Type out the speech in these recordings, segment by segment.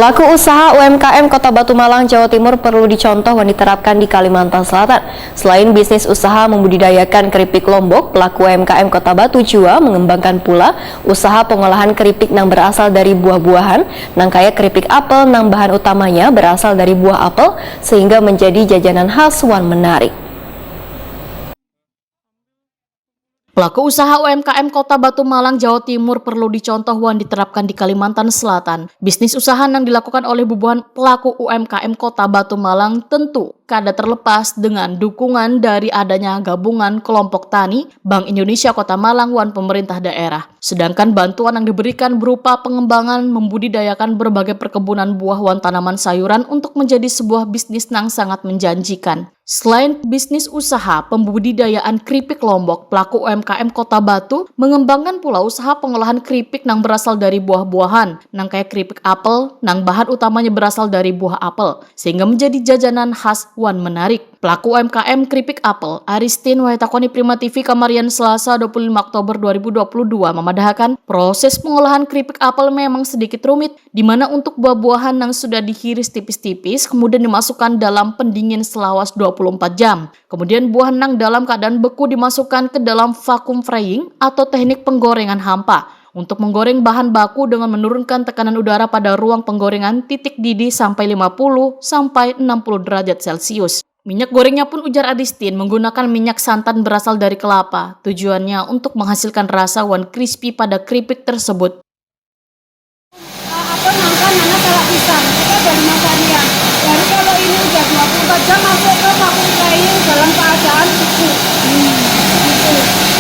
Pelaku usaha UMKM Kota Batu Malang, Jawa Timur perlu dicontoh dan diterapkan di Kalimantan Selatan. Selain bisnis usaha membudidayakan keripik Lombok, pelaku UMKM Kota Batu juga mengembangkan pula usaha pengolahan keripik yang berasal dari buah-buahan, nang kaya keripik apel nang bahan utamanya berasal dari buah apel, sehingga menjadi jajanan khas wan menarik. Pelaku usaha UMKM Kota Batu Malang, Jawa Timur perlu dicontoh dan diterapkan di Kalimantan Selatan. Bisnis usaha yang dilakukan oleh bubuhan pelaku UMKM Kota Batu Malang tentu kada terlepas dengan dukungan dari adanya gabungan kelompok tani Bank Indonesia Kota Malang dan pemerintah daerah. Sedangkan bantuan yang diberikan berupa pengembangan membudidayakan berbagai perkebunan buah dan tanaman sayuran untuk menjadi sebuah bisnis yang sangat menjanjikan. Selain bisnis usaha pembudidayaan keripik Lombok, pelaku UMKM Kota Batu mengembangkan pula usaha pengolahan keripik yang berasal dari buah-buahan, nang kayak keripik apel, nang bahan utamanya berasal dari buah apel, sehingga menjadi jajanan khas wan menarik. Pelaku UMKM keripik apel, Aristin Wahetakoni Prima TV Kamarian Selasa 25 Oktober 2022 memadahakan proses pengolahan keripik apel memang sedikit rumit, di mana untuk buah-buahan yang sudah dihiris tipis-tipis kemudian dimasukkan dalam pendingin selawas 24 jam. Kemudian buah nang dalam keadaan beku dimasukkan ke dalam vacuum frying atau teknik penggorengan hampa untuk menggoreng bahan baku dengan menurunkan tekanan udara pada ruang penggorengan titik didih sampai 50 sampai 60 derajat Celcius. Minyak gorengnya pun, ujar Aristin, menggunakan minyak santan berasal dari kelapa. Tujuannya untuk menghasilkan rasa wan crispy pada keripik tersebut. Apa nangka nana salah pisang, kita dari makannya. Jadi kalau ini udah 24 jam masuk ke vacuum frying dalam keadaan beku. Gitu.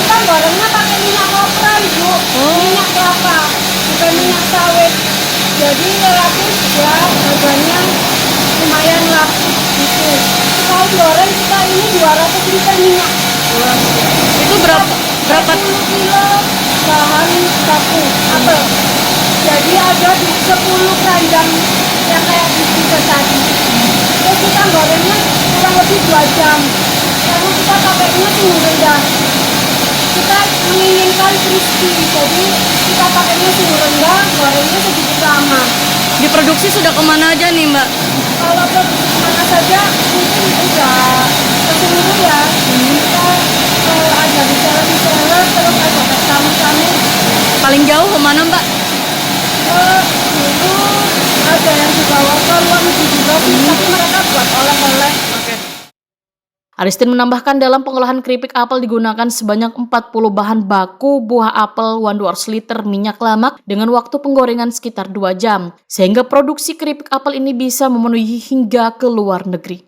Kita gorengnya pakai minyak kopra, Ibu. Minyak kelapa, bukan minyak sawit. Jadi relatif ya harganya lumayan lah. Gitu. Sekali goreng kita ini 200 liter minyak. Itu berapa 10 kilo bahan baku apel. Jadi ada 10 keranjang yang kayak gitu tadi. Terus kita gorengnya kurang lebih 2 jam. Karena kita pakainya suhu rendah. Kita menginginkan crispy, jadi kita pakainya suhu rendah, gorengnya sedikit lama. Diproduksi sudah kemana aja nih, Mbak? Kalau produksi mana saja mungkin udah keseluruh ya. Kita ada di reseller, terus ada ke tamu-tamu. Paling jauh kemana, Mbak? Dulu ada yang dibawa ke luar negeri juga sih, tapi mereka buat oleh-oleh. Aristin menambahkan dalam pengolahan keripik apel digunakan sebanyak 40 bahan baku buah apel 1/2 liter minyak lemak dengan waktu penggorengan sekitar 2 jam, sehingga produksi keripik apel ini bisa memenuhi hingga ke luar negeri.